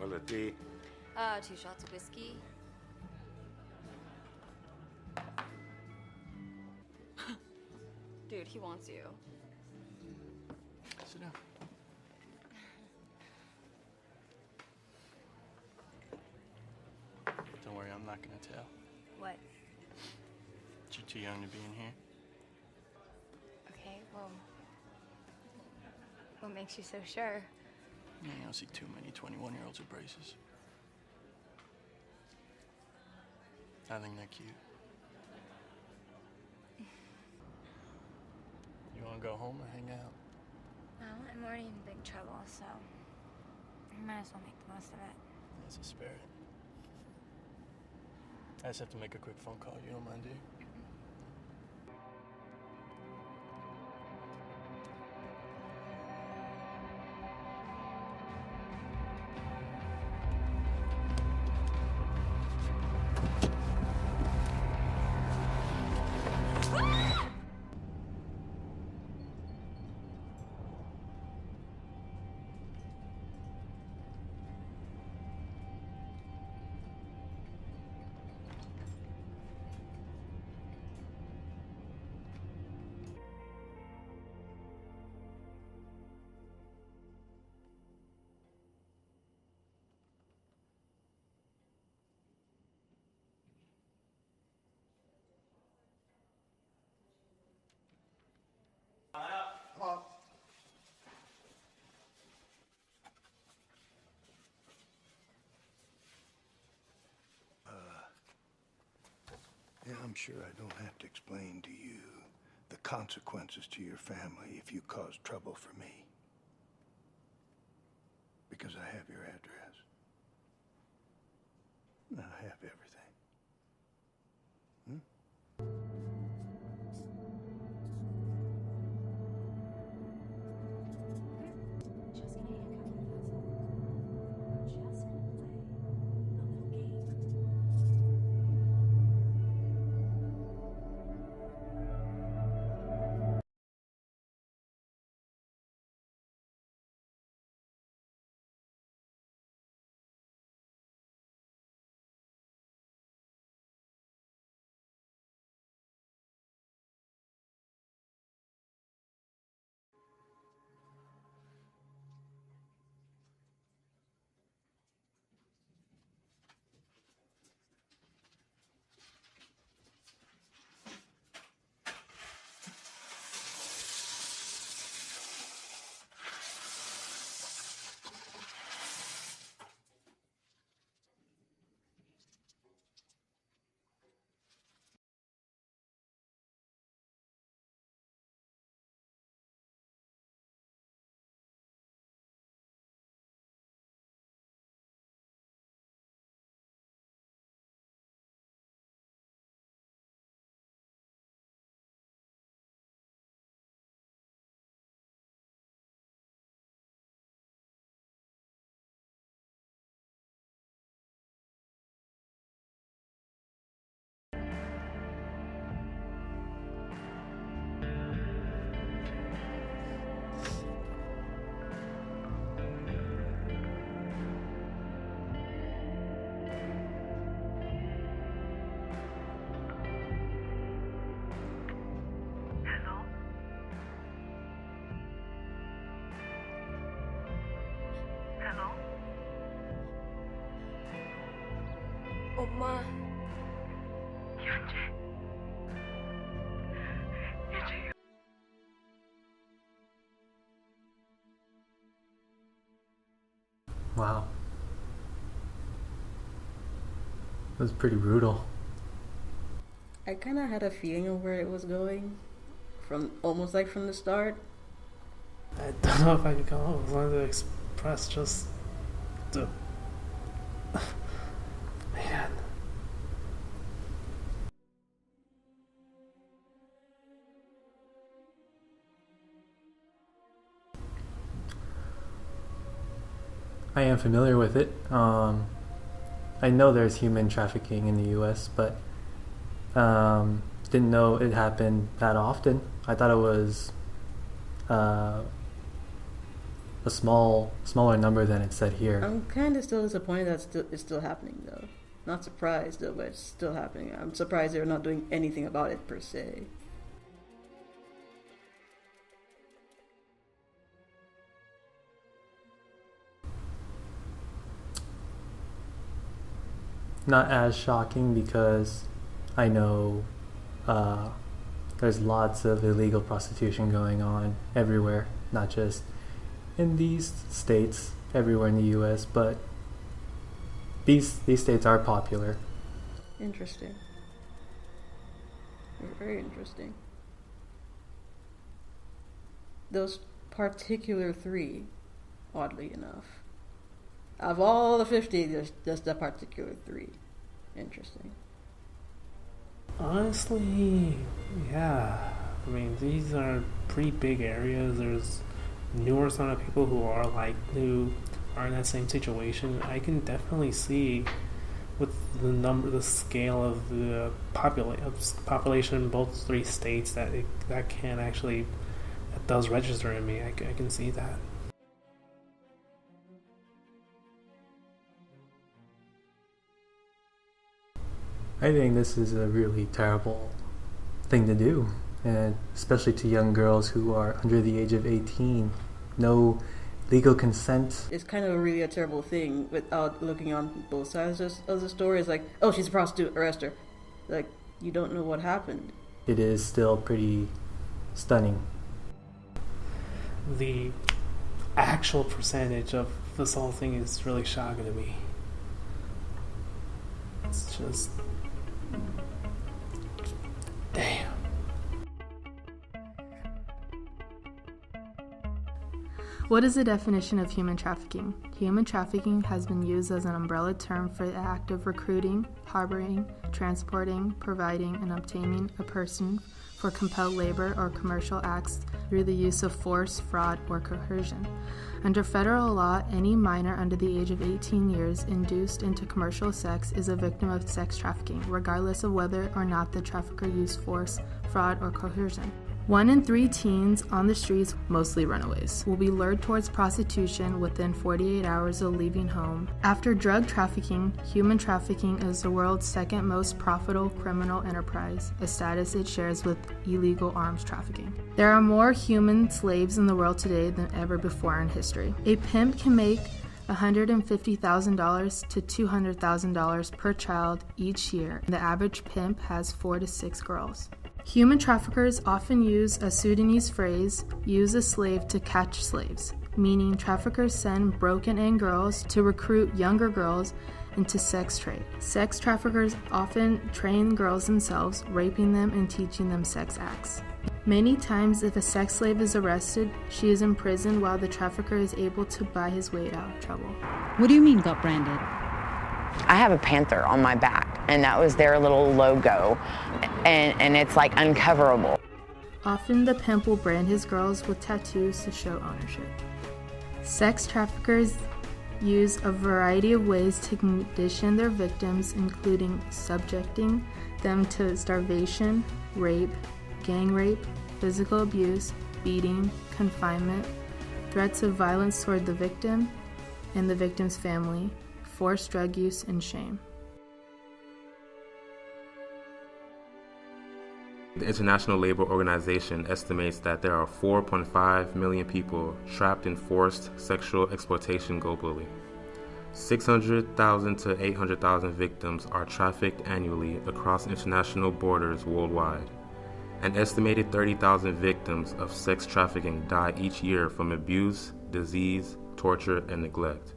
What'll it be? 2 shots of whiskey. Dude, he wants you. Sit down. Don't worry, I'm not gonna tell. What? But you're too young to be in here. Okay, well, what makes you so sure? You don't see too many 21-year-olds with braces. I think they're cute. You wanna go home or hang out? Well, I'm already in big trouble, so I might as well make the most of it. That's a spirit. I just have to make a quick phone call. You don't mind, do you? Yeah, I'm sure I don't have to explain to you the consequences to your family if you cause trouble for me. Because I have your address. And I have everything. Just gonna handcuff you, that's all. We're just gonna play a little game. 엄마. Wow. It was pretty brutal. I kind of had a feeling of where it was going, from almost like from the start. I don't know if I can come up with one to express just the man. I am familiar with it. I know there's human trafficking in the U.S., but didn't know it happened that often. I thought it was a smaller number than it said here. I'm kind of still disappointed that it's still happening, though. Not surprised, though, but it's still happening. I'm surprised they're not doing anything about it, per se. Not as shocking because I know there's lots of illegal prostitution going on everywhere, not just in these states, everywhere in the U.S., but these states are popular. Interesting. Very interesting. Those particular 3, oddly enough. Of all the 50, there's just that particular 3. Interesting. Honestly, yeah. I mean, these are pretty big areas. There's numerous amount of people who are in that same situation. I can definitely see with the scale of the population in both 3 states that does register in me. I can see that. I think this is a really terrible thing to do, and especially to young girls who are under the age of 18. No legal consent. It's kind of really a terrible thing without looking on both sides of the story. It's like, oh, she's a prostitute, arrest her. Like, you don't know what happened. It is still pretty stunning. The actual percentage of this whole thing is really shocking to me. It's just... damn. What is the definition of human trafficking? Human trafficking has been used as an umbrella term for the act of recruiting, harboring, transporting, providing, and obtaining a person for compelled labor or commercial acts through the use of force, fraud, or coercion. Under federal law, any minor under the age of 18 years induced into commercial sex is a victim of sex trafficking, regardless of whether or not the trafficker used force, fraud, or coercion. 1 in 3 teens on the streets, mostly runaways, will be lured towards prostitution within 48 hours of leaving home. After drug trafficking, human trafficking is the world's second most profitable criminal enterprise, a status it shares with illegal arms trafficking. There are more human slaves in the world today than ever before in history. A pimp can make $150,000 to $200,000 per child each year. The average pimp has 4 to 6 girls. Human traffickers often use a Sudanese phrase, use a slave to catch slaves, meaning traffickers send broken-in girls to recruit younger girls into sex trade. Sex traffickers often train girls themselves, raping them and teaching them sex acts. Many times, if a sex slave is arrested, she is imprisoned while the trafficker is able to buy his way out of trouble. What do you mean got branded? I have a panther on my back, and that was their little logo, and it's like uncoverable. Often the pimp will brand his girls with tattoos to show ownership. Sex traffickers use a variety of ways to condition their victims, including subjecting them to starvation, rape, gang rape, physical abuse, beating, confinement, threats of violence toward the victim and the victim's family, forced drug use, and shame. The International Labor Organization estimates that there are 4.5 million people trapped in forced sexual exploitation globally. 600,000 to 800,000 victims are trafficked annually across international borders worldwide. An estimated 30,000 victims of sex trafficking die each year from abuse, disease, torture, and neglect.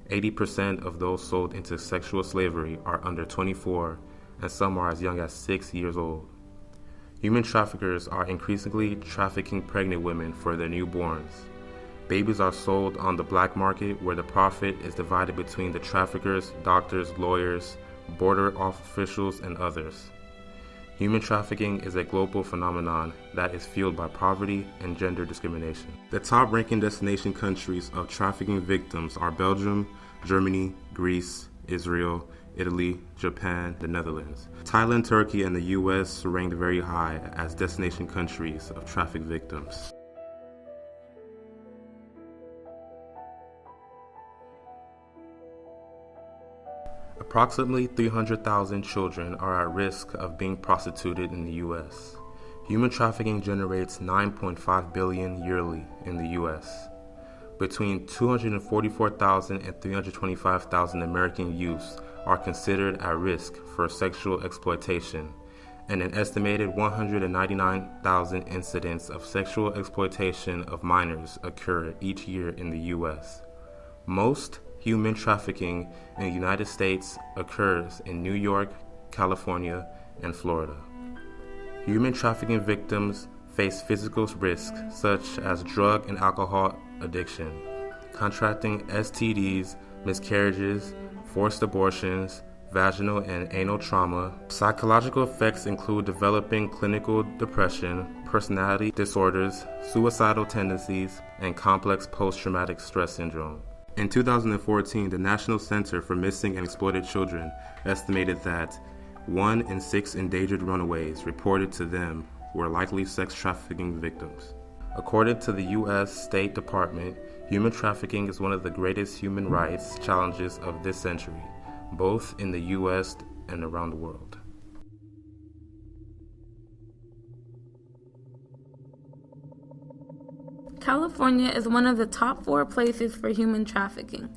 80% of those sold into sexual slavery are under 24, and some are as young as 6 years old. Human traffickers are increasingly trafficking pregnant women for their newborns. Babies are sold on the black market, where the profit is divided between the traffickers, doctors, lawyers, border officials, and others. Human trafficking is a global phenomenon that is fueled by poverty and gender discrimination. The top-ranking destination countries of trafficking victims are Belgium, Germany, Greece, Israel, Italy, Japan, the Netherlands. Thailand, Turkey, and the US ranked very high as destination countries of trafficked victims. Approximately 300,000 children are at risk of being prostituted in the U.S. Human trafficking generates $9.5 billion yearly in the U.S. Between 244,000 and 325,000 American youths are considered at risk for sexual exploitation, and an estimated 199,000 incidents of sexual exploitation of minors occur each year in the U.S. Most human trafficking in the United States occurs in New York, California, and Florida. Human trafficking victims face physical risks such as drug and alcohol addiction, contracting STDs, miscarriages, forced abortions, vaginal and anal trauma. Psychological effects include developing clinical depression, personality disorders, suicidal tendencies, and complex post-traumatic stress syndrome. In 2014, the National Center for Missing and Exploited Children estimated that 1 in 6 endangered runaways reported to them were likely sex trafficking victims. According to the U.S. State Department, human trafficking is one of the greatest human rights challenges of this century, both in the U.S. and around the world. California is one of the top 4 places for human trafficking.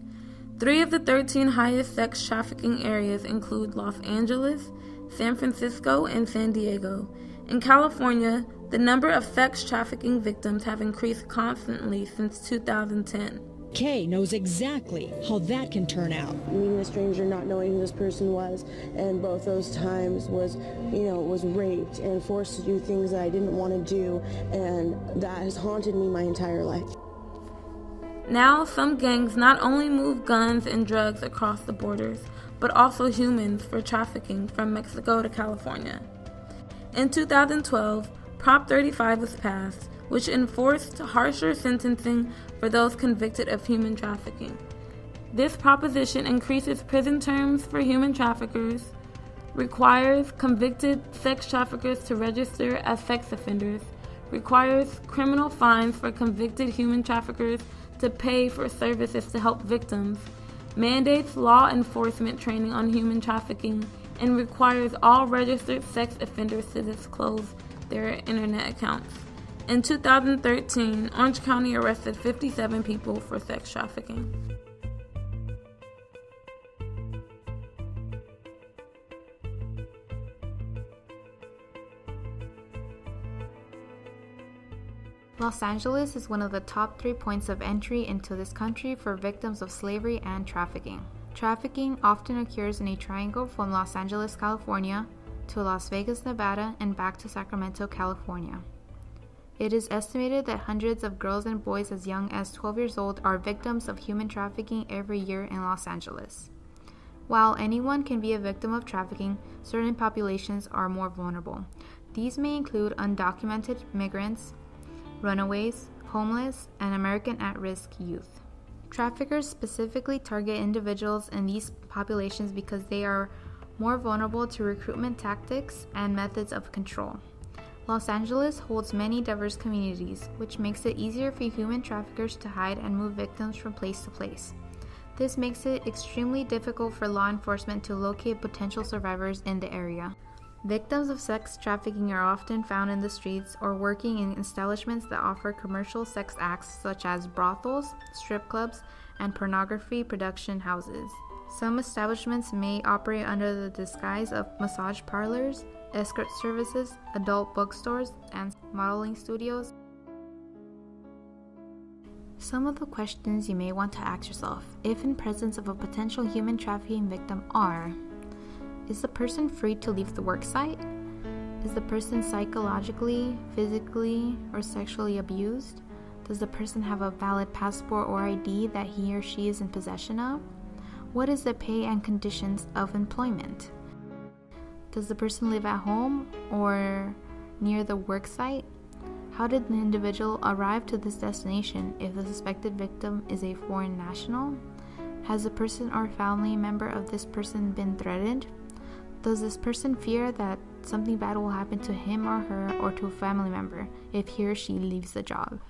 3 of the 13 highest sex trafficking areas include Los Angeles, San Francisco, and San Diego. In California, the number of sex trafficking victims have increased constantly since 2010. Kay knows exactly how that can turn out. Meeting a stranger, not knowing who this person was, and both those times was raped and forced to do things that I didn't want to do, and that has haunted me my entire life. Now, some gangs not only move guns and drugs across the borders, but also humans for trafficking from Mexico to California. In 2012, Prop 35 was passed, which enforced harsher sentencing for those convicted of human trafficking. This proposition increases prison terms for human traffickers, requires convicted sex traffickers to register as sex offenders, requires criminal fines for convicted human traffickers to pay for services to help victims, mandates law enforcement training on human trafficking, and requires all registered sex offenders to disclose their internet accounts. In 2013, Orange County arrested 57 people for sex trafficking. Los Angeles is one of the top 3 points of entry into this country for victims of slavery and trafficking. Trafficking often occurs in a triangle from Los Angeles, California, to Las Vegas, Nevada, and back to Sacramento, California. It is estimated that hundreds of girls and boys as young as 12 years old are victims of human trafficking every year in Los Angeles. While anyone can be a victim of trafficking, certain populations are more vulnerable. These may include undocumented migrants, runaways, homeless, and American at-risk youth. Traffickers specifically target individuals in these populations because they are more vulnerable to recruitment tactics and methods of control. Los Angeles holds many diverse communities, which makes it easier for human traffickers to hide and move victims from place to place. This makes it extremely difficult for law enforcement to locate potential survivors in the area. Victims of sex trafficking are often found in the streets or working in establishments that offer commercial sex acts such as brothels, strip clubs, and pornography production houses. Some establishments may operate under the disguise of massage parlors, escort services, adult bookstores, and modeling studios. Some of the questions you may want to ask yourself, if in presence of a potential human trafficking victim, are: is the person free to leave the work site? Is the person psychologically, physically, or sexually abused? Does the person have a valid passport or ID that he or she is in possession of? What is the pay and conditions of employment? Does the person live at home or near the work site? How did the individual arrive to this destination if the suspected victim is a foreign national? Has the person or family member of this person been threatened? Does this person fear that something bad will happen to him or her or to a family member if he or she leaves the job?